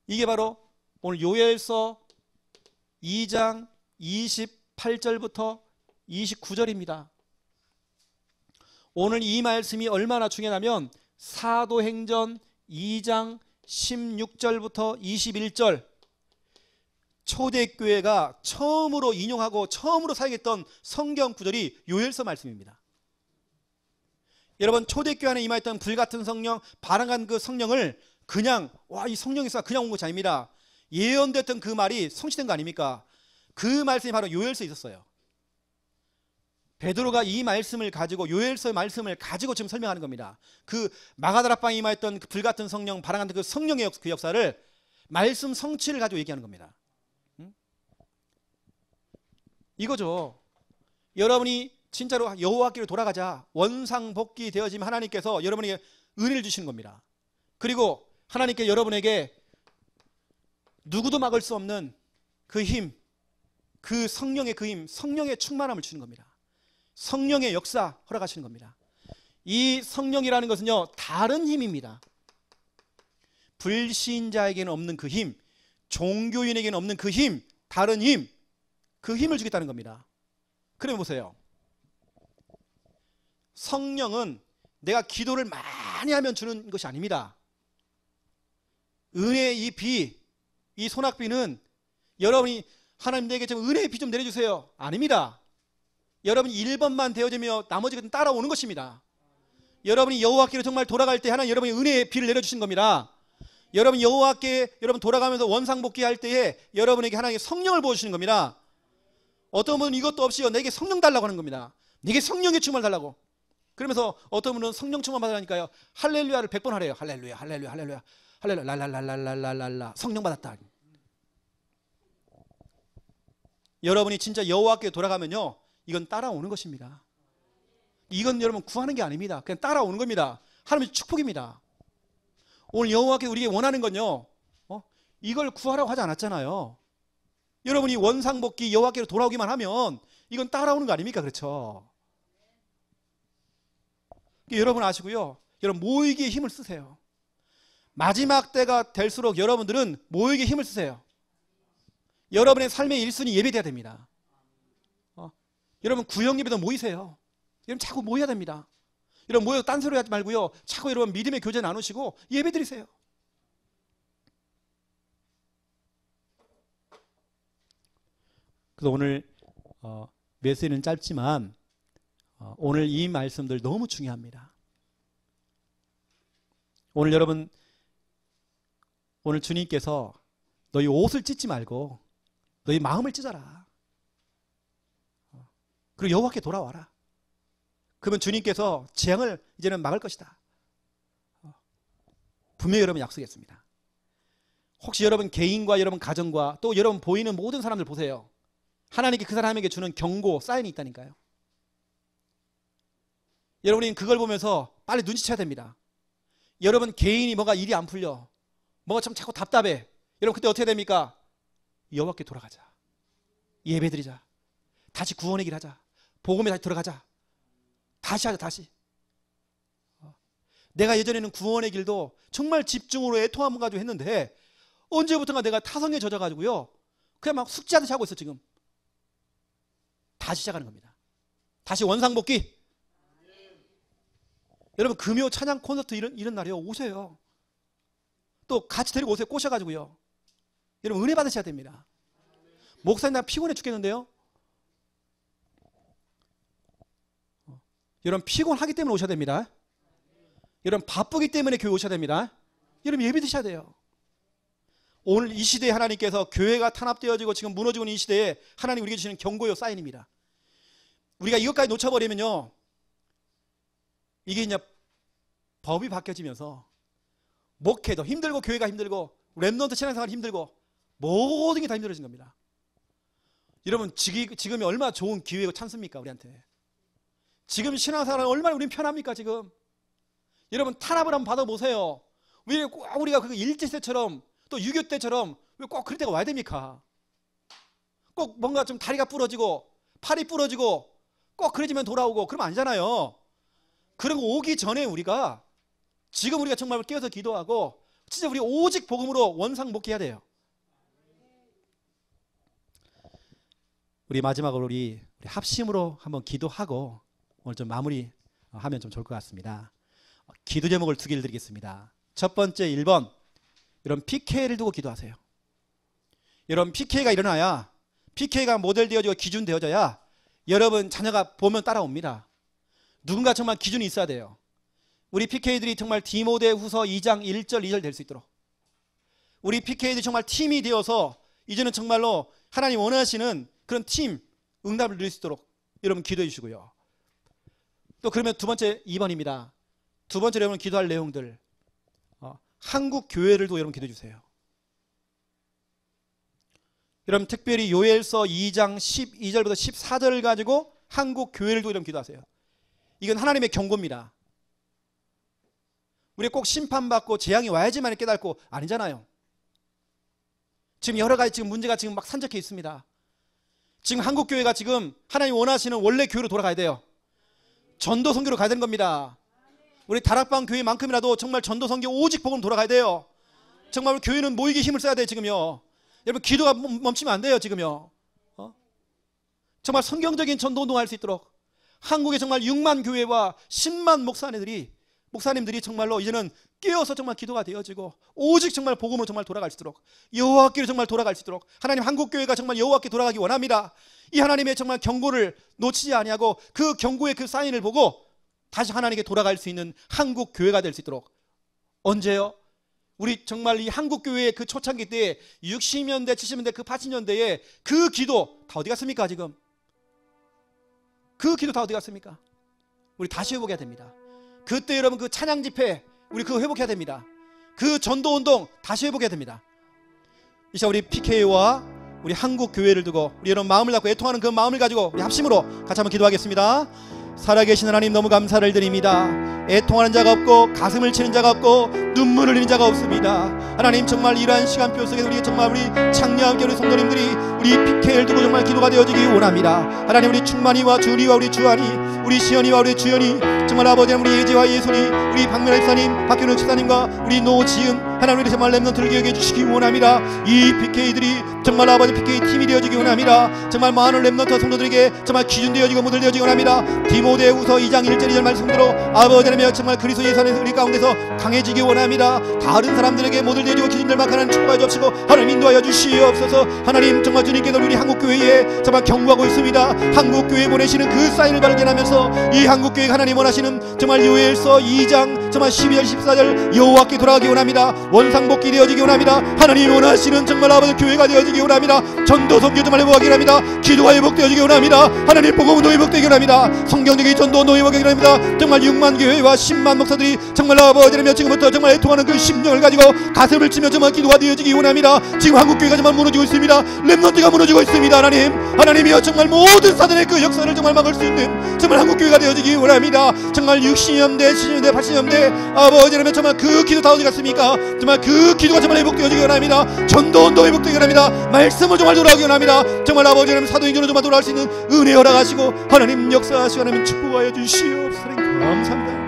S1: 이게 바로 오늘 요엘서 2장 28절부터 29절입니다. 오늘 이 말씀이 얼마나 중요하냐면 사도행전 2장 16절부터 21절, 초대교회가 처음으로 인용하고 처음으로 사용했던 성경 구절이 요엘서 말씀입니다. 여러분 초대교회 안에 임하였던 불같은 성령, 바람간 그 성령을 그냥 이 성령이 있어 그냥 온 것이 아닙니다. 예언됐던 그 말이 성취된 거 아닙니까? 그 말씀이 바로 요엘서에 있었어요. 베드로가 이 말씀을 가지고, 요엘서의 말씀을 가지고 지금 설명하는 겁니다. 그 마가다락방에 임하였던 그 불같은 성령, 바람간 그 성령의 그 역사를 말씀 성취를 가지고 얘기하는 겁니다. 이거죠. 여러분이 진짜로 여호와께로 돌아가자, 원상복귀 되어지면 하나님께서 여러분에게 은혜를 주시는 겁니다. 그리고 하나님께 여러분에게 누구도 막을 수 없는 그 힘, 그 성령의 그 힘, 성령의 충만함을 주는 겁니다. 성령의 역사 허락하시는 겁니다. 이 성령이라는 것은요, 다른 힘입니다. 불신자에게는 없는 그 힘, 종교인에게는 없는 그 힘, 다른 힘, 그 힘을 주겠다는 겁니다. 그래 보세요. 성령은 내가 기도를 많이 하면 주는 것이 아닙니다. 은혜의 이 비, 이 소낙비는 여러분이 하나님 내게 좀 은혜의 비 좀 내려주세요. 아닙니다. 여러분이 1번만 되어지며 나머지 것은 따라오는 것입니다. 여러분이 여호와께로 정말 돌아갈 때 하나님 여러분이 은혜의 비를 내려주신 겁니다. 여러분 여호와께 여러분 돌아가면서 원상복귀할 때에 여러분에게 하나님의 성령을 부어주시는 겁니다. 어떤 분은 이것도 없이요, 내게 성령 달라고 하는 겁니다. 내게 성령의 충만을 달라고. 그러면서 어떤 분은 성령 충만 받으라니까요, 할렐루야를 100번 하래요. 할렐루야, 할렐루야, 할렐루야, 할렐루야, 랄랄랄랄랄랄라, 성령 받았다. 여러분이 진짜 여호와께 돌아가면요, 이건 따라오는 것입니다. 이건 여러분 구하는 게 아닙니다. 그냥 따라오는 겁니다. 하나님의 축복입니다. 오늘 여호와께서 우리에게 원하는 건요, 이걸 구하라고 하지 않았잖아요. 여러분이 원상복귀 여호와께로 돌아오기만 하면 이건 따라오는 거 아닙니까? 그렇죠? 여러분 아시고요, 여러분 모이기에 힘을 쓰세요. 마지막 때가 될수록 여러분들은 모이기에 힘을 쓰세요. 여러분의 삶의 1순위 예배돼야 됩니다. 여러분 구역 예배도 모이세요. 여러분 자꾸 모여야 됩니다. 여러분 모여서 딴소리 하지 말고요, 자꾸 여러분 믿음의 교제 나누시고 예배 드리세요. 그래서 오늘 메시지는 짧지만 오늘 이 말씀들 너무 중요합니다. 오늘 여러분, 오늘 주님께서 너희 옷을 찢지 말고 너희 마음을 찢어라. 그리고 여호와께 돌아와라. 그러면 주님께서 재앙을 이제는 막을 것이다. 분명히 여러분 약속했습니다. 혹시 여러분 개인과 여러분 가정과 또 여러분 보이는 모든 사람들 보세요. 하나님께 그 사람에게 주는 경고, 사인이 있다니까요. 여러분이 그걸 보면서 빨리 눈치채야 됩니다. 여러분 개인이 뭐가 일이 안 풀려, 뭐가 참 자꾸 답답해. 여러분 그때 어떻게 됩니까? 여호와께 돌아가자. 예배드리자. 다시 구원의 길 하자. 복음에 다시 들어가자. 다시 하자. 다시. 내가 예전에는 구원의 길도 정말 집중으로 애통함을 가지고 했는데 언제부턴가 내가 타성에 젖어가지고요, 그냥 막 숙제하듯이 하고 있어. 지금 다시 시작하는 겁니다. 다시 원상복귀. 여러분 금요 찬양 콘서트 이런 날이요, 오세요. 또 같이 데리고 오세요. 꼬셔가지고요. 여러분 은혜 받으셔야 됩니다. 목사님 나 피곤해 죽겠는데요. 여러분 피곤하기 때문에 오셔야 됩니다. 여러분 바쁘기 때문에 교회 오셔야 됩니다. 여러분 예배 드셔야 돼요. 오늘 이 시대에 하나님께서 교회가 탄압되어지고 지금 무너지고 있는 이 시대에 하나님 우리에게 주시는 경고요, 사인입니다. 우리가 이것까지 놓쳐버리면요, 이게 이제 법이 바뀌어지면서 목회도 힘들고 교회가 힘들고 렘넌트 신앙생활이 힘들고 모든 게 다 힘들어진 겁니다. 여러분 지금이 얼마나 좋은 기회고 찬스입니까? 우리한테 지금 신앙생활은 얼마나 우린 편합니까? 지금 여러분 탄압을 한번 받아보세요. 왜 꼭 우리가 그 일제시대처럼 또 6.25 때처럼 왜 꼭 그럴 때가 와야 됩니까? 꼭 뭔가 좀 다리가 부러지고 팔이 부러지고 꼭 그러지면 돌아오고 그러면 아니잖아요. 그런 거 오기 전에 우리가 지금 우리가 정말 깨어서 기도하고 진짜 우리 오직 복음으로 원상복귀해야 돼요. 우리 마지막으로 우리 합심으로 한번 기도하고 오늘 좀 마무리하면 좀 좋을 것 같습니다. 기도 제목을 2개를 드리겠습니다. 첫 번째 1번, 여러분 PK를 두고 기도하세요. 여러분 PK가 일어나야, PK가 모델 되어지고 기준 되어져야 여러분 자녀가 보면 따라옵니다. 누군가 정말 기준이 있어야 돼요. 우리 PK들이 정말 디모데후서 2장 1절 2절 될 수 있도록, 우리 PK들이 정말 팀이 되어서 이제는 정말로 하나님 원하시는 그런 팀 응답을 누릴 수 있도록 여러분 기도해 주시고요. 또 그러면 두 번째 2번입니다. 두 번째로 여러분 기도할 내용들, 한국 교회를도 여러분 기도해 주세요. 여러분 특별히 요엘서 2장 12절부터 14절을 가지고 한국 교회를도 여러분 기도하세요. 이건 하나님의 경고입니다. 우리 꼭 심판받고 재앙이 와야지만 깨닫고 아니잖아요. 지금 여러 가지 지금 문제가 지금 막 산적해 있습니다. 지금 한국 교회가 지금 하나님 원하시는 원래 교회로 돌아가야 돼요. 전도 선교로 가야 되는 겁니다. 우리 다락방 교회만큼이라도 정말 전도 선교 오직 복음으로 돌아가야 돼요. 정말 우리 교회는 모이기 힘을 써야 돼요. 지금요. 여러분 기도가 멈추면 안 돼요. 지금요. 정말 성경적인 전도 운동할 수 있도록 한국에 정말 6만 교회와 10만 목사님들이 정말로 이제는 깨어서 정말 기도가 되어지고 오직 정말 복음으로 정말 돌아갈 수 있도록, 여호와께로 정말 돌아갈 수 있도록 하나님 한국교회가 정말 여호와께 돌아가기 원합니다. 이 하나님의 정말 경고를 놓치지 아니하고 그 경고의 그 사인을 보고 다시 하나님께 돌아갈 수 있는 한국교회가 될 수 있도록. 언제요? 우리 정말 이 한국교회의 그 초창기 때에 60년대 70년대 그 80년대에 그 기도 다 어디 갔습니까? 지금 그 기도 다 어디 갔습니까? 우리 다시 회복해야 됩니다. 그때 여러분 그 찬양 집회 우리 그거 회복해야 됩니다. 그 전도 운동 다시 회복해야 됩니다. 이 시간 우리 PK와 우리 한국 교회를 두고 우리 여러분 마음을 갖고 애통하는 그 마음을 가지고 우리 합심으로 같이 한번 기도하겠습니다. 살아계신 하나님 너무 감사를 드립니다. 애통하는 자가 없고 가슴을 치는 자가 없고 눈물을 흘리는 자가 없습니다. 하나님 정말 이러한 시간표 속에 우리 정말 우리 창녀함께 우리 성도님들이 우리 PK를 두고 정말 기도가 되어지기 원합니다. 하나님 우리 충만이와 주리와 우리 주한이 우리 시연이와 우리 주연이 정말 아버지 하나님 우리 예지와 예솔이 우리 박민아 집사님 박현욱 집사님과 우리 노지은 하나님 우리 정말 렘넌트를 기억해 주시기 원합니다. 이 PK들이 정말 아버지 PK 팀이 되어지기 원합니다. 정말 많은 렘넌트 성도들에게 정말 기준되어지고 모델되어지기 원합니다. 디모데후서 2장 1절 2절 말씀대로 아버지 하나님 정말 그리스도 예수 안에서 우리 가운데서 강해지기 원합니다. 다른 사람들에게 모델되어지고 기준될 만큼 하나님 축복하여 주옵시고 하나님 인도하여 주시옵소서. 하나님 정말 주님께서 우리 한국교회에 정말 경고하고 있습니다. 한국교회에 보내시는 그 사인을 발견하면서 이 한국교회가 하나님 원하시는 정말 요엘서 2장 정말 12절 14절 여호와께 돌아가기 원합니다. 원상복귀 되어지기 원합니다. 하나님 원하시는 정말 아버지 교회가 되어지기 원합니다. 전도 선교 정말 회복하기 원합니다. 기도가 회복되어지기 원합니다. 하나님 복음도 회복되기 원합니다. 성경적인 전도도 회복되기 원합니다. 정말 6만 교회와 10만 목사들이 정말 아버지라며 지금부터 정말 애통하는 그 심령을 가지고 가슴을 치며 정말 기도가 되어지기 원합니다. 지금 한국교회가 정말 무너지고 있습니다. 렘넌트가 무너지고 있습니다. 하나님이여 정말 모든 사단의 그 역사를 정말 막을 수 있는 정말 한국교회가 되어지기 원합니다. 정말 60년대 70년대 80년대 아버지라며 정말 그 기도 다 어디 갔습니까? 정말 그 기도가 정말 회복되어지기 원합니다. 전도운동 회복되기 원합니다. 말씀을 정말 돌아오기 원합니다. 정말 아버지라며 사도행전으로 정말 돌아갈 수 있는 은혜 허락하시고 하나님 역사하시고 하나님 축복하여 주시옵소서. 감사합니다.